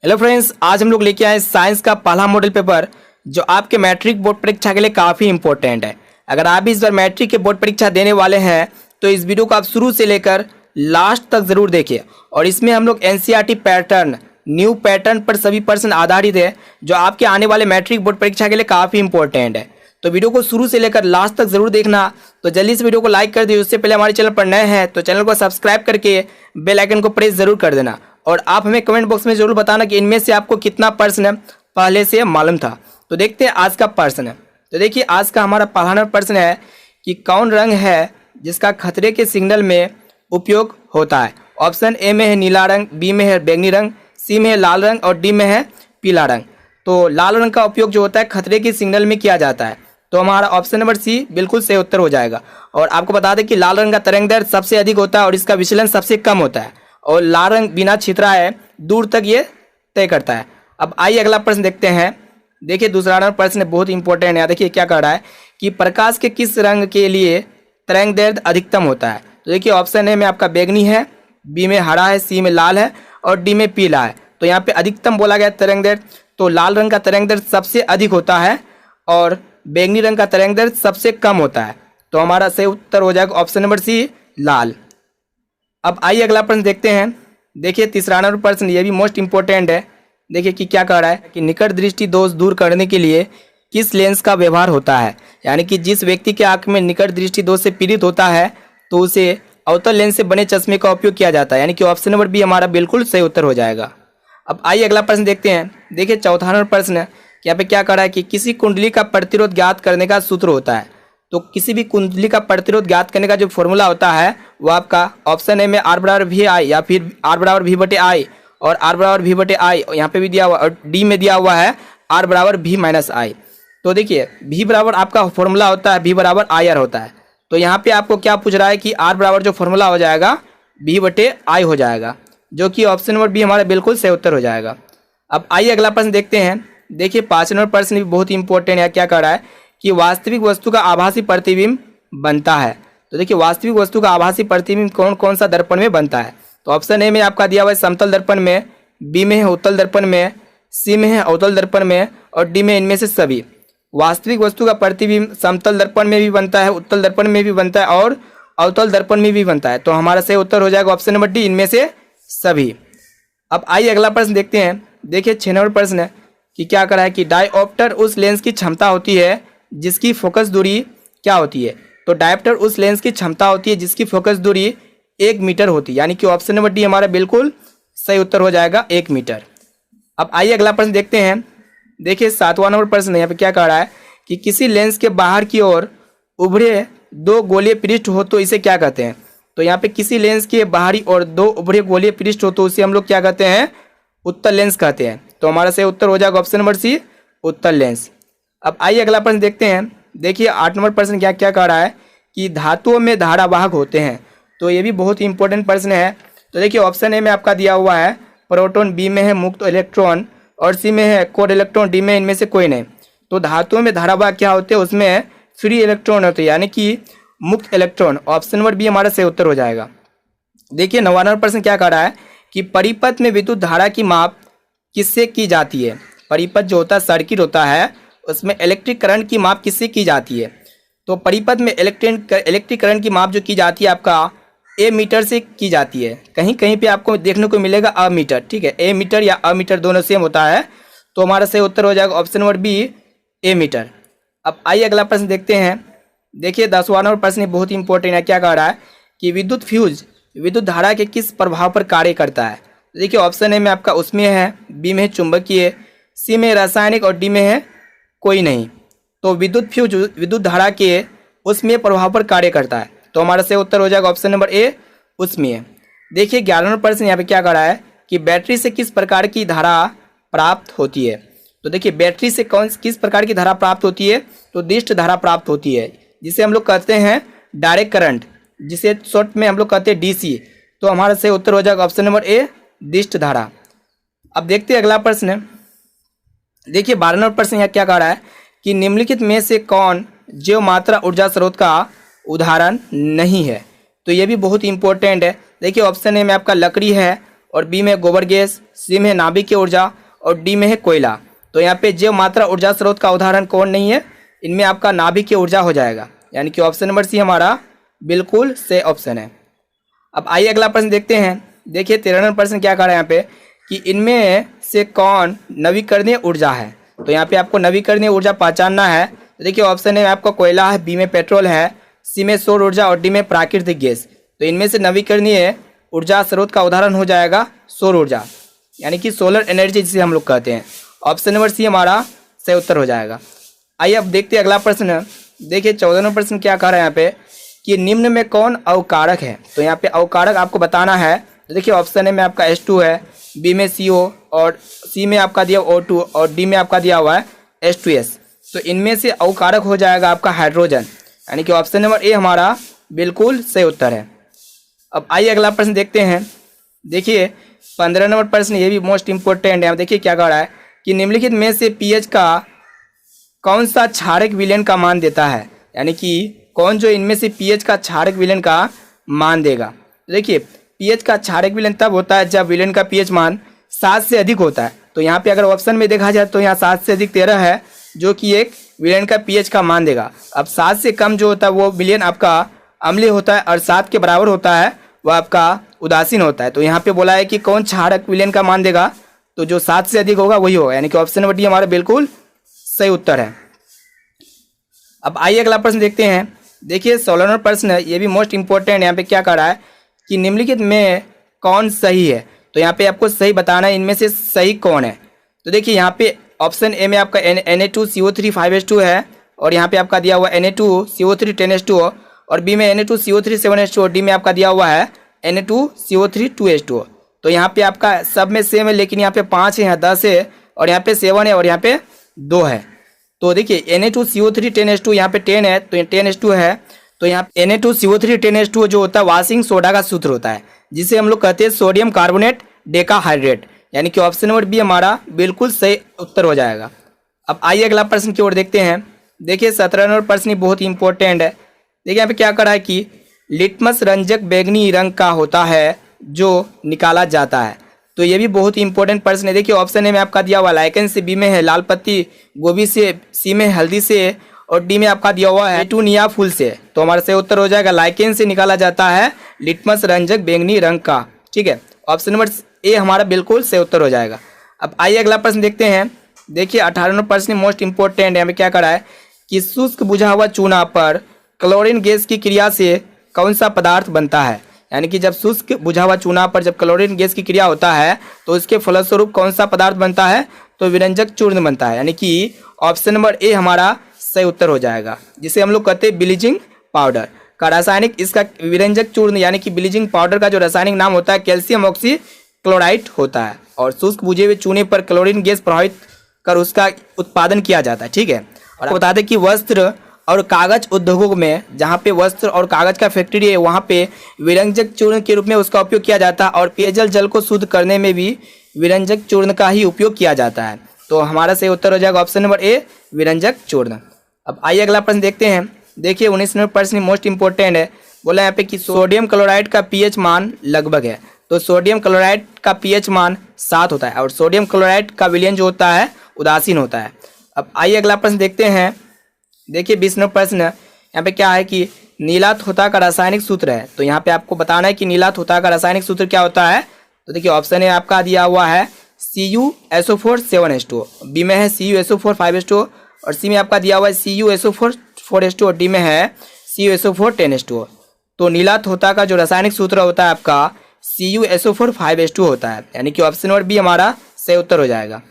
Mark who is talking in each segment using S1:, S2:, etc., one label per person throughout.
S1: Hello friends, आज हम लोग लेके आए साइंस का पहला मॉडल पेपर जो आपके मैट्रिक बोर्ड परीक्षा के लिए काफ़ी इंपॉर्टेंट है। अगर आप भी इस बार मैट्रिक के बोर्ड परीक्षा देने वाले हैं तो इस वीडियो को आप शुरू से लेकर लास्ट तक ज़रूर देखिए। और इसमें हम लोग एनसीईआरटी पैटर्न, न्यू पैटर्न पर सभी प्रश्न आधारित है जो आपके आने वाले मैट्रिक बोर्ड परीक्षा के लिए काफ़ी इंपॉर्टेंट है। तो वीडियो को शुरू से लेकर लास्ट तक जरूर देखना। तो जल्दी से वीडियो को लाइक कर दिए। उससे पहले हमारे चैनल पर नए हैं तो चैनल को सब्सक्राइब करके बेल आइकन को प्रेस जरूर कर देना। और आप हमें कमेंट बॉक्स में जरूर बताना कि इनमें से आपको कितना प्रश्न पहले से मालूम था। तो देखते हैं आज का प्रश्न। तो देखिए, आज का हमारा पहला प्रश्न है कि कौन रंग है जिसका खतरे के सिग्नल में उपयोग होता है। ऑप्शन ए में है नीला रंग, बी में है बैंगनी रंग, सी में है लाल रंग और डी में है पीला रंग। तो लाल रंग का उपयोग जो होता है खतरे के सिग्नल में किया जाता है। तो हमारा ऑप्शन नंबर सी बिल्कुल सही उत्तर हो जाएगा। और आपको बता दें कि लाल रंग का तरंग दैर्ध्य सबसे अधिक होता है और इसका विचलन सबसे कम होता है। और लाल रंग बिना छितराए दूर तक ये तय करता है। अब आइए अगला प्रश्न देखते हैं। देखिए, दूसरा प्रश्न बहुत इंपॉर्टेंट है। देखिए क्या कह रहा है कि प्रकाश के किस रंग के लिए तरंग दैर्ध्य अधिकतम होता है। तो देखिए, ऑप्शन ए में आपका बैंगनी है, बी में हरा है, सी में लाल है और डी में पीला है। तो यहाँ पे अधिकतम बोला गया तरंग दैर्ध्य, तो लाल रंग का तरंग दैर्ध्य सबसे अधिक होता है और बैंगनी रंग का तरंग दैर्ध्य सबसे कम होता है। तो हमारा सही उत्तर हो जाएगा ऑप्शन नंबर सी, लाल। अब आइए अगला प्रश्न देखते हैं। देखिए, तीसरा नंबर प्रश्न ये भी मोस्ट इंपॉर्टेंट है। देखिए कि क्या कह रहा है कि निकट दृष्टि दोष दूर करने के लिए किस लेंस का व्यवहार होता है। यानी कि जिस व्यक्ति के आंख में निकट दृष्टि दोष से पीड़ित होता है तो उसे अवतल लेंस से बने चश्मे का उपयोग किया जाता है। यानी कि ऑप्शन नंबर बी हमारा बिल्कुल सही उत्तर हो जाएगा। अब आइए अगला प्रश्न देखते हैं। देखिए, चौथा नंबर प्रश्न यहाँ पे क्या कह रहा है कि किसी कुंडली का प्रतिरोध ज्ञात करने का सूत्र होता है। तो किसी भी कुंडली का प्रतिरोध ज्ञात करने का जो फॉर्मूला होता है वो आपका ऑप्शन ए में आर बराबर वी आई या फिर आर बराबर वी बटे आई और आर बराबर वी बटे आई यहाँ पे भी दिया हुआ और डी में दिया हुआ है आर बराबर वी माइनस आई। तो देखिए, वी बराबर आपका फॉर्मूला होता है वी बराबर आई आर होता है। तो यहाँ पे आपको क्या पूछ रहा है कि आर बराबर जो फॉर्मूला हो जाएगा वी बटे आई हो जाएगा, जो कि ऑप्शन नंबर बी हमारा बिल्कुल सही उत्तर हो जाएगा। अब आइए अगला प्रश्न देखते हैं। देखिए, 5 नंबर प्रश्न भी बहुत इंपॉर्टेंट है। क्या कह रहा है कि वास्तविक वस्तु का आभासी प्रतिबिंब बनता है। तो देखिए, वास्तविक वस्तु का आभासी प्रतिबिंब कौन कौन सा दर्पण में बनता है। तो ऑप्शन ए में आपका दिया हुआ है समतल दर्पण में, बी में है उत्तल दर्पण में, सी में है अवतल दर्पण में और डी में इनमें से सभी। वास्तविक वस्तु का प्रतिबिंब समतल दर्पण में भी बनता है, उत्तल दर्पण में भी बनता है और अवतल दर्पण में भी बनता है। तो हमारा सही उत्तर हो जाएगा ऑप्शन नंबर डी, इनमें से सभी। अब आइए अगला प्रश्न देखते हैं। देखिए, 6 नंबर प्रश्न है कि क्या कह रहा है कि डायऑप्टर उस लेंस की क्षमता होती है जिसकी फोकस दूरी क्या होती है। तो डायऑप्टर उस लेंस की क्षमता होती है जिसकी फोकस दूरी 1 मीटर होती है। यानी कि ऑप्शन नंबर डी हमारा बिल्कुल सही उत्तर हो जाएगा, 1 मीटर। अब आइए अगला प्रश्न देखते हैं। देखिए, 7वां नंबर प्रश्न यहाँ पे क्या कह रहा है कि किसी लेंस के बाहर की ओर उभरे 2 गोलीय पृष्ठ हो तो इसे क्या कहते हैं। तो यहाँ पे किसी लेंस के बाहरी ओर 2 उभरे गोलीय पृष्ठ हो तो उसे हम लोग क्या कहते हैं, उत्तल लेंस कहते हैं। तो हमारा सही उत्तर हो जाएगा ऑप्शन नंबर सी, उत्तल लेंस। अब आइए अगला प्रश्न देखते हैं। देखिए, 8 नंबर प्रश्न क्या क्या कह रहा है कि धातुओं में धारावाहक होते हैं। तो ये भी बहुत ही इंपॉर्टेंट प्रश्न है। तो देखिए, ऑप्शन ए में आपका दिया हुआ है प्रोटॉन, बी में है मुक्त इलेक्ट्रॉन और सी में है कोड इलेक्ट्रॉन, डी में इनमें से कोई नहीं। तो धातुओं में धारावाहक क्या होते हैं, उसमें फ्री इलेक्ट्रॉन होते हैं, यानी कि मुक्त इलेक्ट्रॉन। ऑप्शन नंबर बी हमारा सही उत्तर हो जाएगा। देखिए, 9वां नंबर प्रश्न क्या कह रहा है कि परिपथ में विद्युत धारा की माप किससे की जाती है। परिपथ जो होता है सर्किट होता है, उसमें इलेक्ट्रिक करंट की माप किससे की जाती है। तो परिपथ में इलेक्ट्रिक करंट की माप जो की जाती है आपका ए मीटर से की जाती है। कहीं कहीं पे आपको देखने को मिलेगा अ मीटर, ठीक है, ए मीटर या अ मीटर दोनों सेम होता है। तो हमारा सही उत्तर हो जाएगा ऑप्शन नंबर बी, ए मीटर। अब आइए अगला प्रश्न देखते हैं। देखिए, 10वां नंबर प्रश्न बहुत इंपॉर्टेंट है। क्या कह रहा है कि विद्युत फ्यूज विद्युत धारा के किस प्रभाव पर कार्य करता है। देखिए, ऑप्शन ए में आपका उसमें है, बी में है चुंबकीय, सी में रासायनिक और डी में है कोई नहीं। तो विद्युत फ्यूज विद्युत धारा के उसमें प्रभाव पर कार्य करता है। तो हमारा सही उत्तर हो जाएगा ऑप्शन नंबर ए, उसमें। देखिए, 11वां प्रश्न यहाँ पे क्या कह रहा है कि बैटरी से किस प्रकार की धारा प्राप्त होती है। तो देखिए, बैटरी से किस प्रकार की धारा प्राप्त होती है। तो दिष्ट धारा प्राप्त होती है, जिसे हम लोग कहते हैं डायरेक्ट करंट, जिसे शॉर्ट में हम लोग कहते हैं डीसी। तो हमारा सही उत्तर हो जाएगा ऑप्शन नंबर ए, दिष्ट धारा। अब देखते हैं अगला प्रश्न। देखिए, 12वां नंबर प्रश्न यहाँ क्या कह रहा है कि निम्नलिखित में से कौन जैव मात्रा ऊर्जा स्रोत का उदाहरण नहीं है। तो ये भी बहुत इंपॉर्टेंट है। देखिए, ऑप्शन ए में आपका लकड़ी है, और बी में गोबर गैस, सी में नाभिकीय ऊर्जा और डी में है कोयला। तो यहाँ पे जैव मात्रा ऊर्जा स्रोत का उदाहरण कौन नहीं है, इनमें आपका नाभिकीय ऊर्जा हो जाएगा, यानी कि ऑप्शन नंबर सी हमारा बिल्कुल सही ऑप्शन है। अब आइए अगला प्रश्न देखते हैं। देखिए 93 प्रश्न क्या कह रहा है यहाँ पे कि इनमें से कौन नवीकरणीय ऊर्जा है। तो यहाँ पे आपको नवीकरणीय ऊर्जा पहचानना है। तो देखिए ऑप्शन ए में आपका कोयला है, बी में पेट्रोल है, सी में सौर ऊर्जा और डी में प्राकृतिक गैस। तो इनमें से नवीकरणीय ऊर्जा स्रोत का उदाहरण हो जाएगा सौर ऊर्जा, यानी कि सोलर एनर्जी जिसे हम लोग कहते हैं। ऑप्शन नंबर सी हमारा सही उत्तर हो जाएगा। आइए अब देखते हैं अगला प्रश्न। देखिए 14वां प्रश्न क्या कह रहा है यहाँ पे कि निम्न में कौन अवकारक है। तो यहाँ पे अवकारक आपको बताना है। तो देखिए ऑप्शन ए में आपका H2 है, बी में CO और सी में आपका दिया O2 और डी में आपका दिया हुआ है H2S। तो इनमें से अवकारक हो जाएगा आपका हाइड्रोजन, यानी कि ऑप्शन नंबर ए हमारा बिल्कुल सही उत्तर है। अब आइए अगला प्रश्न देखते हैं। देखिए 15 नंबर प्रश्न, ये भी मोस्ट इंपॉर्टेंट है। देखिए क्या कह रहा है कि निम्नलिखित में से पीएच का कौन सा क्षारक विलयन का मान देता है, यानी कि कौन जो इनमें से पीएच का क्षारक विलयन का मान देगा। देखिए पीएच का क्षारक विलयन तब होता है जब विलयन का पीएच मान 7 से अधिक होता है। तो यहाँ पे अगर ऑप्शन में देखा जाए तो यहाँ 7 से अधिक 13 है, जो कि एक विलयन का पीएच का मान देगा। अब 7 से कम जो होता है वो विलयन आपका अम्लीय होता है और 7 के बराबर होता है वह आपका उदासीन होता है। तो यहाँ पे बोला है कि कौन क्षारक विलयन का मान देगा, तो जो 7 से अधिक होगा वही होगा, यानी कि ऑप्शन नंबर डी हमारा बिल्कुल सही उत्तर है। अब आइए अगला प्रश्न देखते हैं। देखिए 16वां प्रश्न है, ये भी मोस्ट इंपॉर्टेंट। यहाँ पे क्या कह रहा है कि निम्नलिखित में कौन सही है। तो यहाँ पे आपको सही बताना है इनमें से सही कौन है। तो देखिए यहाँ पे ऑप्शन ए में आपका Na2CO3 5H2 है और यहाँ पे आपका दिया हुआ Na2CO3 10H2 और बी में Na2CO3 7H2 और डी में आपका दिया हुआ है Na2CO3 2H2। तो यहाँ पे आपका सब में सेम है, लेकिन यहाँ पे 5 है, यहाँ 10 है और यहाँ पे 7 है और यहाँ पे 2 है। तो देखिए Na2CO3 10H2 यहाँ पे 10 है, तो 10H2 है। तो यहाँ Na2CO3 10H2 जो होता है वाशिंग सोडा का सूत्र होता है, जिसे हम लोग कहते हैं सोडियम कार्बोनेट डेकाहाइड्रेट, यानी कि ऑप्शन नंबर बी हमारा बिल्कुल सही उत्तर हो जाएगा। अब आइए अगला प्रश्न की ओर देखते हैं। देखिए 17वां नंबर प्रश्न बहुत इंपॉर्टेंट है। देखिए यहाँ पे क्या करा है कि लिटमस रंजक बैंगनी रंग का होता है जो निकाला जाता है। तो ये भी बहुत ही इंपॉर्टेंट प्रश्न है। देखिए ऑप्शन ए में आपका दिया हुआ लाइकेन से, बी में है लाल पत्ती गोभी से, सी में हल्दी से और डी में आपका दिया हुआ है पेटूनिया फूल से। तो हमारा सही उत्तर हो जाएगा लाइकेन से निकाला जाता है लिटमस रंजक बैंगनी रंग का। ठीक है, ऑप्शन नंबर ए हमारा बिल्कुल सही उत्तर हो जाएगा। अब आइए अगला प्रश्न देखते हैं। देखिए 18वां प्रश्न मोस्ट इंपॉर्टेंट है। हमें क्या करा है कि शुष्क बुझा हुआ चूना पर क्लोरीन गैस की क्रिया से कौन सा पदार्थ बनता है, यानी कि जब शुष्क बुझा हुआ चूना पर जब क्लोरीन गैस की क्रिया होता है तो इसके फलस्वरूप कौन सा पदार्थ बनता है, तो विरंजक चूर्ण बनता है, यानी कि ऑप्शन नंबर ए हमारा सही उत्तर हो जाएगा, जिसे हम लोग कहते हैं ब्लीचिंग पाउडर का रासायनिक। इसका विरंजक चूर्ण यानी कि ब्लीचिंग पाउडर का जो रासायनिक नाम होता है कैल्शियम ऑक्सी क्लोराइड होता है और शुष्क बुझे हुए चूने पर क्लोरीन गैस प्रभावित कर उसका उत्पादन किया जाता है। ठीक है, और बता दें कि वस्त्र और कागज उद्योगों में जहाँ पे वस्त्र और कागज का फैक्ट्री है वहाँ पे विरंजक चूर्ण के रूप में उसका उपयोग किया जाता है और पेयजल जल को शुद्ध करने में भी विरंजक चूर्ण का ही उपयोग किया जाता है। तो हमारा सही उत्तर हो जाएगा ऑप्शन नंबर ए विरंजक चूर्ण। अब आइए अगला प्रश्न देखते हैं। देखिए 19 नंबर प्रश्न मोस्ट इंपॉर्टेंट है। बोला यहाँ पे कि सोडियम क्लोराइड का पीएच मान लगभग है। तो सोडियम क्लोराइड का पीएच मान 7 होता है और सोडियम क्लोराइड का विलयन जो होता है उदासीन होता है। अब आइए अगला प्रश्न देखते हैं। देखिए 20 नंबर प्रश्न यहाँ पे क्या है कि नीला थोथा का रासायनिक सूत्र है। तो यहाँ पे आपको बताना है कि नीला थोथा का रासायनिक सूत्र क्या होता है। तो देखिए ऑप्शन ए आपका दिया हुआ है CuSO4 7H2, बी में है CuSO4 5H2 और सी में आपका दिया हुआ है CuSO4 4H2 और डी में है CuSO4 10H2। तो नीला थोथा का जो रासायनिक सूत्र होता है आपका CuSO4 5H2 होता है, यानी कि ऑप्शन नंबर बी हमारा सही उत्तर हो जाएगा।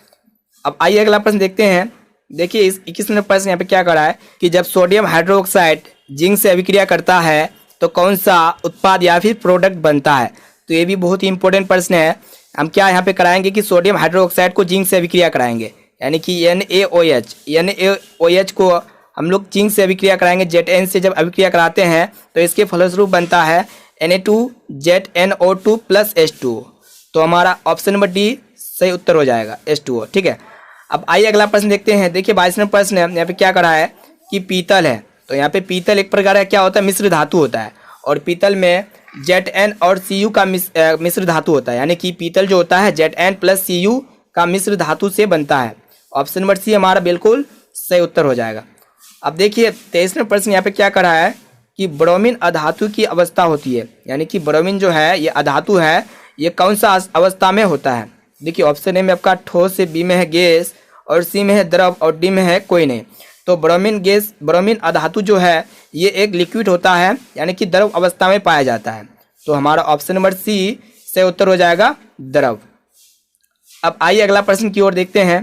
S1: अब आइए अगला प्रश्न देखते हैं। देखिए इस 21 नंबर प्रश्न यहाँ पे क्या करा है कि जब सोडियम हाइड्रोक्साइड जिंक से अभिक्रिया करता है तो कौन सा उत्पाद या फिर प्रोडक्ट बनता है। तो ये भी बहुत ही इंपॉर्टेंट प्रश्न है। हम क्या यहाँ पे कराएंगे कि सोडियम हाइड्रोक्साइड को जिंक से अभिक्रिया कराएंगे, यानी कि NaOH को हम लोग जिंक से अभिक्रिया कराएंगे। ZN से जब अभिक्रिया कराते हैं तो इसके फलस्वरूप बनता है Na2ZNO2 + H2। तो हमारा ऑप्शन नंबर डी सही उत्तर हो जाएगा H2O। ठीक है, अब आइए अगला प्रश्न देखते हैं। देखिए 22 नंबर प्रश्न है। यहाँ पे क्या करा है कि पीतल है। तो यहाँ पे पीतल एक प्रकार का क्या होता है मिश्र धातु होता है और पीतल में Zn और Cu का मिश्र धातु होता है, यानी कि पीतल जो होता है Zn प्लस Cu का मिश्र धातु से बनता है। ऑप्शन नंबर सी हमारा बिल्कुल सही उत्तर हो जाएगा। अब देखिए 23वां प्रश्न यहाँ पे क्या करा है कि ब्रोमीन अधातु की अवस्था होती है, यानी कि ब्रोमीन जो है ये अधातु है, ये कौन सा अवस्था में होता है। देखिए ऑप्शन ए में आपका ठोस है, बी में है गैस और सी में है द्रव और डी में है कोई नहीं। तो ब्रोमीन अधातु जो है ये एक लिक्विड होता है, यानी कि द्रव अवस्था में पाया जाता है। तो हमारा ऑप्शन नंबर सी से उत्तर हो जाएगा द्रव। अब आइए अगला प्रश्न की ओर देखते हैं।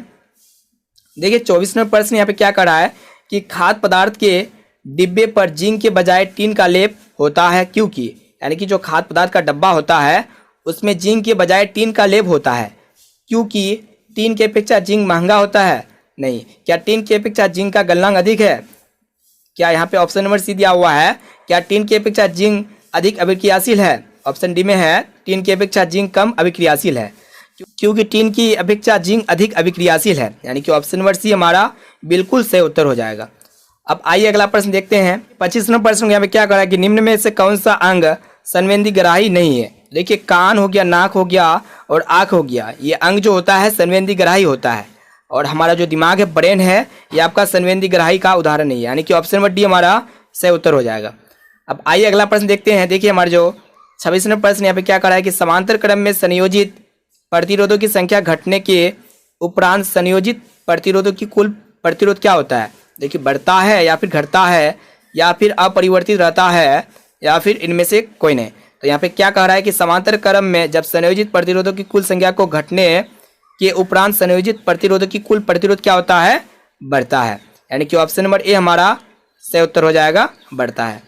S1: देखिए 24वां प्रश्न यहाँ पे क्या करा है कि खाद्य पदार्थ के डिब्बे पर जिंक के बजाय टीन का लेप होता है क्योंकि, यानी कि जो खाद्य पदार्थ का डब्बा होता है उसमें जिंक के बजाय टीन का लेप होता है क्योंकि टीन के अपेक्षा जिंक महंगा होता है। नहीं, क्या टीन की अपेक्षा जिंक का गलनांक अधिक है? क्या यहाँ पे ऑप्शन नंबर सी दिया हुआ है, क्या टीन की अपेक्षा जिंक अधिक अभिक्रियाशील है? ऑप्शन डी में है टीन की अपेक्षा जिंक कम अभिक्रियाशील है, क्योंकि टीन की अपेक्षा जिंक अधिक अभिक्रियाशील है, यानी कि ऑप्शन नंबर सी हमारा बिल्कुल सही उत्तर हो जाएगा। अब आइए अगला प्रश्न देखते हैं। 25वां प्रश्न यहाँ पे क्या करा है कि निम्न में से कौन सा अंग संवेदीग्राही नहीं है? देखिए कान हो गया, नाक हो गया और आँख हो गया, ये अंग जो होता है संवेदीग्राही होता है। और हमारा जो दिमाग है, ब्रेन है, ये आपका संवेदीग्राही का उदाहरण नहीं है, यानी कि ऑप्शन नंबर डी हमारा सही उत्तर हो जाएगा। अब आइए अगला प्रश्न देखते हैं। देखिए हमारा जो 26वां प्रश्न यहाँ पे क्या करा है कि समांतर क्रम में संयोजित प्रतिरोधों की संख्या घटने के उपरांत संयोजित प्रतिरोधों की कुल प्रतिरोध क्या होता है? देखिए बढ़ता है या फिर घटता है या फिर अपरिवर्तित रहता है या फिर इनमें से कोई नहीं। तो यहाँ पे क्या कह रहा है कि समांतर क्रम में जब संयोजित प्रतिरोधों की कुल संख्या को घटने के उपरांत संयोजित प्रतिरोधों की कुल प्रतिरोध क्या होता है? बढ़ता है, यानी कि ऑप्शन नंबर ए हमारा सही उत्तर हो जाएगा, बढ़ता है।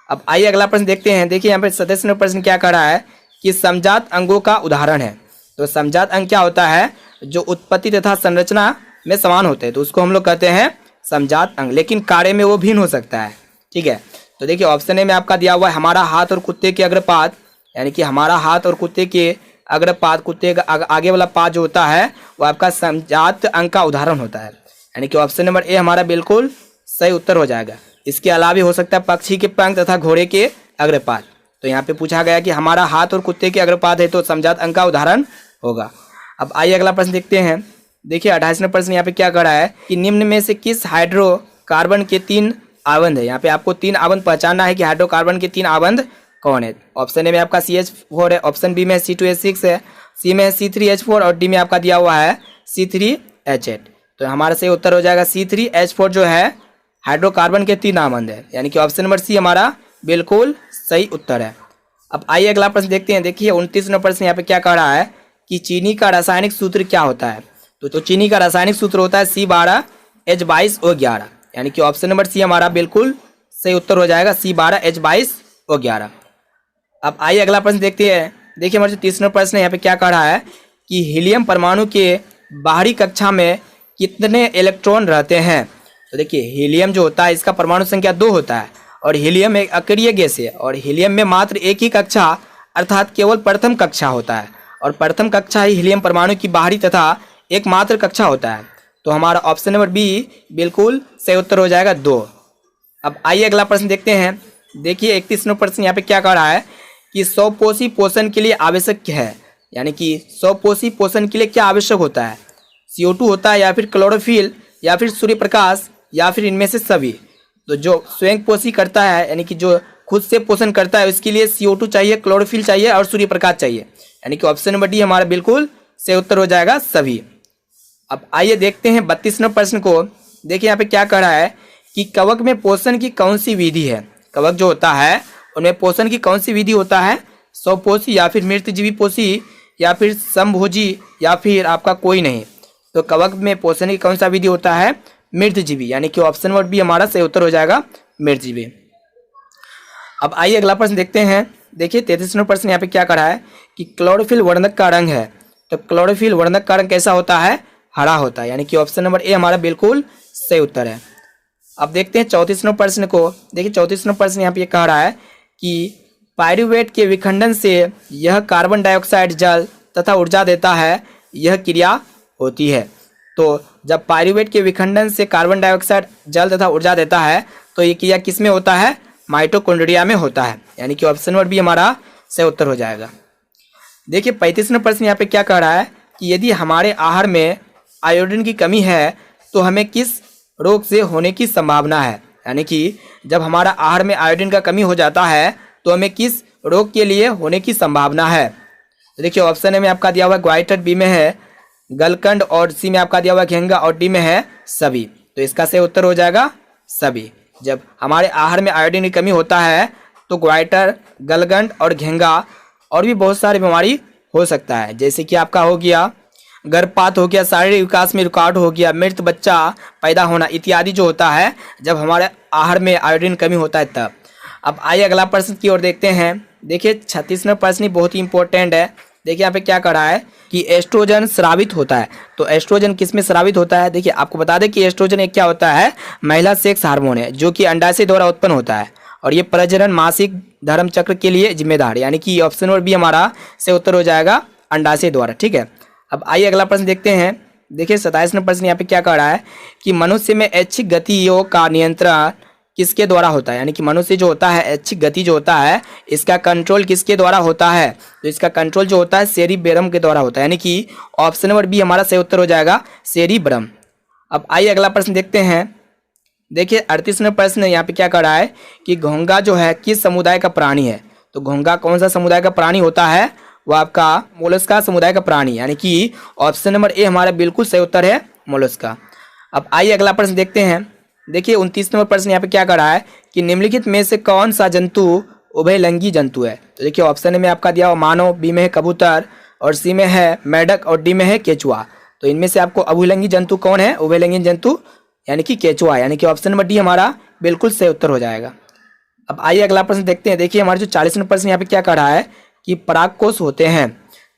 S1: अब आइए अगला प्रश्न देखते हैं। देखिए यहाँ पे 27वां प्रश्न क्या कह रहा है कि समजात अंगों का उदाहरण है। तो समजात अंग क्या होता है? जो उत्पत्ति तथा संरचना में समान होते हैं तो उसको हम लोग कहते हैं समजात अंग, लेकिन कार्य में वो भिन्न हो सकता है। ठीक है, तो देखिए ऑप्शन ए में आपका दिया हुआ है हमारा हाथ और कुत्ते के अग्रपाद, यानी कि हमारा हाथ और कुत्ते के अग्रपाद, कुत्ते का आगे वाला पाद जो होता है वो आपका समजात अंग का उदाहरण होता है, यानी कि ऑप्शन नंबर ए हमारा बिल्कुल सही उत्तर हो जाएगा। इसके अलावा भी हो सकता है पक्षी के पंख तथा घोड़े के अग्रपाद। तो यहाँ पे पूछा गया कि हमारा हाथ और कुत्ते के अग्रपाद है तो समजात अंग का उदाहरण होगा। अब आइए अगला प्रश्न देखते हैं। देखिए 28वां प्रश्न यहाँ पे क्या कर रहा है कि निम्न में से किस हाइड्रोकार्बन के 3 आबंध है? यहाँ पे आपको 3 आबंध पहचानना है कि हाइड्रोकार्बन के 3 आबंध कौन है। ऑप्शन ए में आपका CH4 है, ऑप्शन बी में C2H6 है, सी में C3H4 और डी में आपका दिया हुआ है C3H8। तो हमारा सही उत्तर हो जाएगा C3H4 जो है हाइड्रोकार्बन के 3 आबंध है, यानी कि ऑप्शन नंबर सी हमारा बिल्कुल सही उत्तर है। अब आइए अगला प्रश्न देखते हैं। देखिए 29वां प्रश्न यहाँ पे क्या कह रहा है कि चीनी का रासायनिक सूत्र क्या होता है? तो चीनी का रासायनिक सूत्र होता है C12H22O11, यानी कि ऑप्शन नंबर सी हमारा बिल्कुल सही उत्तर हो जाएगा C12H22O11। अब आइए अगला प्रश्न देखते हैं। देखिए हमारा जो 30वां प्रश्न है यहाँ पे क्या कह रहा है कि हीलियम परमाणु के बाहरी कक्षा में कितने इलेक्ट्रॉन रहते हैं? तो देखिए हीलियम जो होता है इसका परमाणु संख्या 2 होता है और हीलियम एक अक्रिय गैस है और हीलियम में मात्र एक ही कक्षा अर्थात केवल प्रथम कक्षा होता है और प्रथम कक्षा ही हीलियम परमाणु की बाहरी तथा एकमात्र कक्षा होता है। तो हमारा ऑप्शन नंबर बी बिल्कुल सही उत्तर हो जाएगा 2। अब आइए अगला प्रश्न देखते हैं। देखिए 31वां प्रश्न यहाँ पे क्या कह रहा है कि स्वपोषी पोषण के लिए आवश्यक क्या है? यानी कि स्वपोषी पोषण के लिए क्या आवश्यक होता है? CO2 होता है या फिर क्लोरोफिल या फिर सूर्य प्रकाश या फिर इनमें से सभी? तो जो स्वयं पोषी करता है यानी कि जो खुद से पोषण करता है उसके लिए CO2 चाहिए, क्लोरोफिल चाहिए और सूर्य प्रकाश चाहिए, यानी कि ऑप्शन नंबर डी हमारा बिल्कुल सही उत्तर हो जाएगा सभी। अब आइए देखते हैं 32वां प्रश्न को। देखिए यहाँ पे क्या कह रहा है कि कवक में पोषण की कौन सी विधि है? कवक जो होता है उनमें पोषण की कौन सी विधि होता है? स्वपोषी या फिर मृतजीवी पोषी या फिर समभोजी या फिर आपका कोई नहीं? तो कवक में पोषण की कौन सा विधि होता है? मृतजीवी, यानी कि ऑप्शन नंबर बी हमारा सही उत्तर हो जाएगा मृतजीवी। अब आइए अगला प्रश्न देखते हैं। देखिए 33वां प्रश्न यहाँ पे क्या कह रहा है कि क्लोरोफिल वर्णक का रंग है। तो क्लोरोफिल वर्णक का रंग कैसा होता है? हरा होता है, यानी कि ऑप्शन नंबर ए हमारा बिल्कुल सही उत्तर है। अब देखते हैं 34वां प्रश्न को। देखिए 34वां प्रश्न यहाँ पे कह रहा है कि पायरुवेट के विखंडन से यह कार्बन डाइऑक्साइड जल तथा ऊर्जा देता है, यह क्रिया होती है। तो जब पायरुवेट के विखंडन से कार्बन डाइऑक्साइड जल तथा ऊर्जा देता है तो ये क्रिया किस में होता है? माइटोकॉन्ड्रिया में होता है, यानी कि ऑप्शन नंबर बी हमारा सही उत्तर हो जाएगा। देखिए 35वां प्रश्न यहाँ पे क्या कह रहा है कि यदि हमारे आहार में आयोडीन की कमी है तो हमें किस रोग से होने की संभावना है। यानी कि जब हमारा आहार में आयोडीन का कमी हो जाता है तो हमें किस रोग के लिए होने की संभावना है। तो देखिए ऑप्शन ए में आपका दिया हुआ है ग्वाइटर, बी में है गलकंड और सी में आपका दिया हुआ है घेंगा और डी में है सभी। तो इसका सही उत्तर हो जाएगा सभी। जब हमारे आहार में आयोडीन की कमी होता है तो ग्वाइटर, गलगंड और घेंगा और भी बहुत सारी बीमारी हो सकता है, जैसे कि आपका हो गया गर्भपात हो गया, शारीरिक विकास में रुकावट हो गया, मृत बच्चा पैदा होना इत्यादि जो होता है जब हमारे आहार में आयोडीन कमी होता है तब। अब आइए अगला प्रश्न की ओर देखते हैं। देखिए 36वां प्रश्न बहुत ही इंपॉर्टेंट है। देखिए यहाँ पे क्या कर रहा है कि एस्ट्रोजन स्रावित होता है। तो एस्ट्रोजन किस में स्रावित होता है। देखिए आपको बता दें कि एस्ट्रोजन एक क्या होता है, महिला सेक्स हार्मोन है जो कि अंडाशय द्वारा उत्पन्न होता है और ये प्रजनन मासिक धर्म चक्र के लिए जिम्मेदार है। यानी कि ऑप्शन नंबर बी हमारा से उत्तर हो जाएगा अंडाशय द्वारा। ठीक है, अब आइए अगला प्रश्न देखते हैं। देखिए 27वां प्रश्न यहाँ पे क्या कह रहा है कि मनुष्य में ऐच्छिक गतियों का नियंत्रण किसके द्वारा होता है। यानी कि मनुष्य जो होता है ऐच्छिक गति जो होता है इसका कंट्रोल किसके द्वारा होता है। तो इसका कंट्रोल जो होता है सेरिबेरम के द्वारा होता है। यानी कि ऑप्शन नंबर बी हमारा सही उत्तर हो जाएगा सेरिब्रम। अब आइए अगला प्रश्न देखते हैं। देखिए 38वां प्रश्न यहाँ पे क्या कर रहा है कि घोंघा जो है किस समुदाय का प्राणी है। तो घोंघा कौन सा समुदाय का प्राणी होता है, वो आपका मोलस्का समुदाय का प्राणी, यानी कि ऑप्शन नंबर ए हमारा बिल्कुल सही उत्तर है मोलस्का। अब आइए अगला प्रश्न देखते हैं। देखिए 29वां प्रश्न यहाँ पे क्या कर रहा है कि निम्नलिखित में से कौन सा जंतु उभयलिंगी जंतु है। तो देखिए ऑप्शन में आपका दिया हुआ मानव, बी में है कबूतर और सी में है मेढक और डी में है केचुआ। तो इनमें से आपको उभयलिंगी जंतु कौन है, उभयलिंगी जंतु यानी कि केचुआ, यानी कि ऑप्शन नंबर डी हमारा बिल्कुल सही उत्तर हो जाएगा। अब आइए अगला प्रश्न देखते हैं। देखिए हमारे जो 40वां प्रश्न यहाँ पे क्या कर रहा है कि परागकोश होते हैं।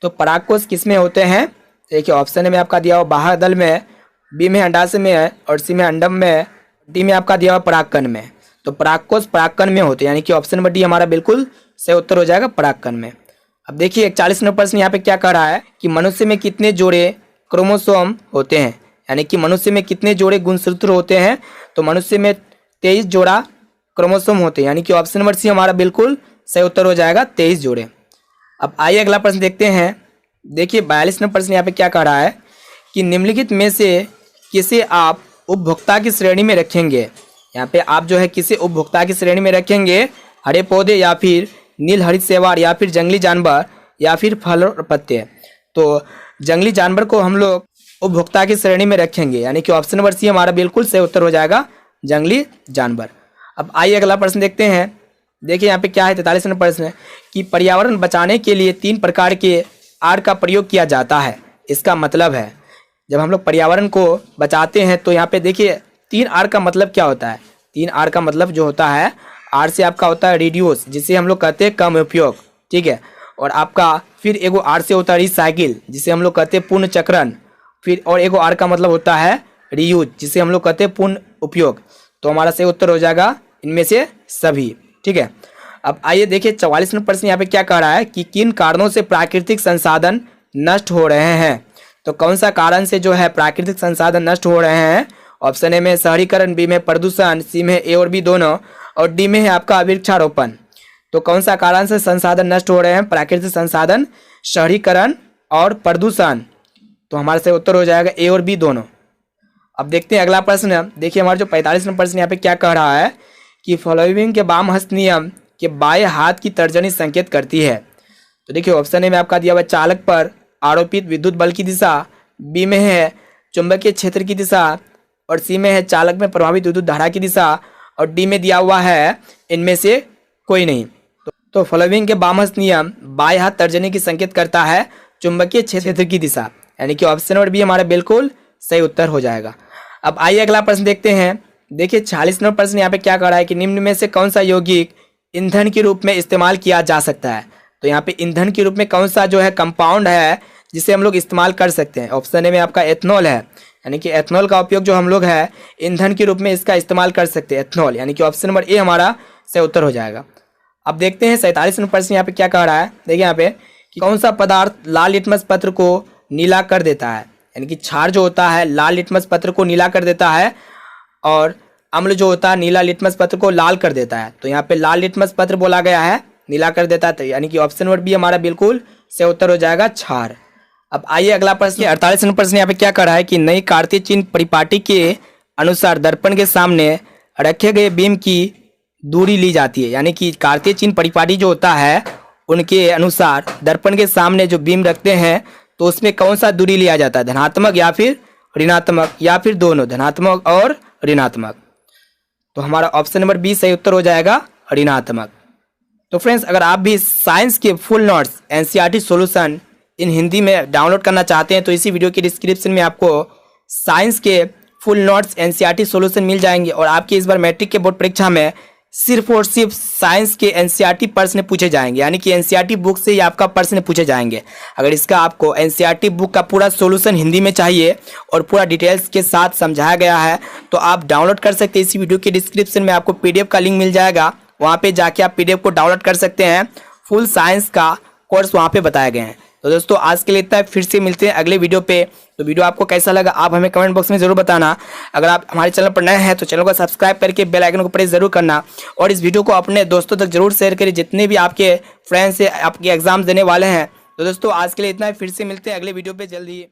S1: तो परागकोश किस में होते हैं। देखिए ऑप्शन में आपका दिया हुआ बाह्यदल में, बी में अंडाशय में है और सी में अंडम में, डी में आपका दिया हुआ परागकण में। तो परागकोश परागकण में होते हैं, यानी कि ऑप्शन नंबर डी हमारा बिल्कुल सही उत्तर हो जाएगा परागकण में। अब देखिए 41वां प्रश्न यहाँ पे क्या कह रहा है कि मनुष्य में कितने जोड़े क्रोमोसोम होते हैं। यानी कि मनुष्य में कितने जोड़े गुणसूत्र होते हैं। तो मनुष्य में 23 जोड़ा क्रोमोसोम होते हैं, यानी कि ऑप्शन नंबर सी हमारा बिल्कुल सही उत्तर हो जाएगा 23 जोड़े। अब आइए अगला प्रश्न देखते हैं। देखिए 42वां प्रश्न यहाँ पे क्या कह रहा है कि निम्नलिखित में से किसे आप उपभोक्ता की श्रेणी में रखेंगे। यहाँ पे आप जो है किसे उपभोक्ता की श्रेणी में रखेंगे, हरे पौधे या फिर नील हरित शैवाल या फिर जंगली जानवर या फिर फल और पत्ते। तो जंगली जानवर को हम लोग उपभोक्ता की श्रेणी में रखेंगे, यानी कि ऑप्शन नंबर सी हमारा बिल्कुल सही उत्तर हो जाएगा जंगली जानवर। अब आइए अगला प्रश्न देखते हैं। देखिए यहाँ पे क्या है 43वां प्रश्न कि पर्यावरण बचाने के लिए 3 प्रकार के आर का प्रयोग किया जाता है। इसका मतलब है जब हम लोग पर्यावरण को बचाते हैं तो यहाँ पे देखिए 3 आर का मतलब क्या होता है। 3 आर का मतलब जो होता है, आर से आपका होता है रिड्यूस, जिसे हम लोग कहते हैं कम उपयोग, ठीक है। और आपका फिर एगो आर से होता है रिसाइकिल, जिसे हम लोग कहते हैं पूर्ण चक्रण। फिर और एगो आर का मतलब होता है रीयूज, जिसे हम लोग कहते हैं पूर्ण उपयोग। तो हमारा सही उत्तर हो जाएगा इनमें से सभी, ठीक है। अब आइए देखिए 44वां प्रश्न यहाँ पे क्या कह रहा है कि किन कारणों से प्राकृतिक संसाधन नष्ट हो रहे हैं। तो कौन सा कारण से जो है प्राकृतिक संसाधन नष्ट हो रहे हैं। ऑप्शन ए में शहरीकरण, बी में प्रदूषण, सी में ए और बी दोनों और डी में है आपका वृक्षारोपण। तो कौन सा कारण से संसाधन नष्ट हो रहे हैं, प्राकृतिक संसाधन, शहरीकरण और प्रदूषण। तो हमारे से उत्तर हो जाएगा ए और बी दोनों। अब देखते हैं अगला प्रश्न। देखिए हमारा जो 45वां प्रश्न यहाँ पे क्या कह रहा है कि फॉलोइंग के वाम हस्त नियम के बाएं हाथ की तर्जनी संकेत करती है। तो देखिए ऑप्शन ए में आपका दिया हुआ चालक पर आरोपित विद्युत बल की दिशा, बी में है चुंबकीय क्षेत्र की दिशा और सी में है चालक में प्रभावित विद्युत धारा की दिशा और डी में दिया हुआ है इनमें से कोई नहीं। तो फॉलोइंग के वाम हस्त नियम बाएं हाथ तर्जनी की संकेत करता है चुंबकीय क्षेत्र की दिशा, यानी कि ऑप्शन नंबर बी हमारा बिल्कुल सही उत्तर हो जाएगा। अब आइए अगला प्रश्न देखते हैं। देखिए 46वां प्रश्न यहाँ पे क्या कह रहा है कि निम्न में से कौन सा यौगिक ईंधन के रूप में इस्तेमाल किया जा सकता है। तो यहाँ पे ईंधन के रूप में कौन सा जो है कंपाउंड है जिसे हम लोग इस्तेमाल कर सकते हैं। ऑप्शन ए में आपका एथनॉल है, यानी कि एथनॉल का उपयोग जो हम लोग है ईंधन के रूप में इसका इस्तेमाल कर सकते हैं एथनॉल, यानी कि ऑप्शन नंबर ए हमारा सही उत्तर हो जाएगा। अब देखते हैं 47वां प्रश्न यहाँ पे क्या कह रहा है। देखिए यहाँ पे कि कौन सा पदार्थ लाल लिटमस पत्र को नीला कर देता है, यानी कि क्षार जो होता है लाल लिटमस पत्र को नीला कर देता है और अम्ल जो होता है नीला लिटमस पत्र को लाल कर देता है। तो यहाँ पे लाल लिटमस पत्र बोला गया है नीला कर देता है, तो यानी कि ऑप्शन नंबर बी हमारा बिल्कुल सही उत्तर हो जाएगा क्षार। अब आइए अगला प्रश्न, 48 नंबर प्रश्न यहाँ पे क्या कर रहा है कि नई कार्तीय चिन्ह परिपाटी के अनुसार दर्पण के सामने रखे गए बीम की दूरी ली जाती है। यानी कि कार्तीय चिन्ह परिपाटी जो होता है उनके अनुसार दर्पण के सामने जो बीम रखते हैं तो उसमें कौन सा दूरी लिया जाता है, धनात्मक या फिर ऋणात्मक या फिर दोनों, धनात्मक और ऋणात्मक। तो हमारा ऑप्शन नंबर बी सही उत्तर हो जाएगा ऋणात्मक। तो फ्रेंड्स, अगर आप भी साइंस के full notes NCERT solution in Hindi में डाउनलोड करना चाहते हैं तो इसी वीडियो के डिस्क्रिप्शन में आपको साइंस के फुल नोट्स एनसीईआरटी सॉल्यूशन मिल जाएंगे और आपकी इस बार मैट्रिक के बोर्ड परीक्षा में सिर्फ और सिर्फ साइंस के एनसीईआरटी प्रश्न पूछे जाएंगे। यानी कि एनसीईआरटी बुक से ही आपका प्रश्न पूछे जाएंगे। अगर इसका आपको एनसीईआरटी बुक का पूरा सॉल्यूशन हिंदी में चाहिए और पूरा डिटेल्स के साथ समझाया गया है तो आप डाउनलोड कर सकते हैं। इसी वीडियो के डिस्क्रिप्शन में आपको पीडीएफ का लिंक मिल जाएगा, वहाँ पे जाके आप पीडीएफ को डाउनलोड कर सकते हैं। फुल साइंस का कोर्स वहाँ पे बताए गए हैं। तो दोस्तों आज के लिए इतना है, फिर से मिलते हैं अगले वीडियो पे। तो वीडियो आपको कैसा लगा आप हमें कमेंट बॉक्स में जरूर बताना। अगर आप हमारे चैनल पर नए हैं तो चैनल को सब्सक्राइब करके बेल आइकन को प्रेस जरूर करना और इस वीडियो को अपने दोस्तों तक जरूर शेयर करिए जितने भी आपके फ्रेंड्स आपके एग्जाम देने वाले हैं। तो दोस्तों आज के लिए इतना है, फिर से मिलते हैं अगले वीडियो पे जल्दी।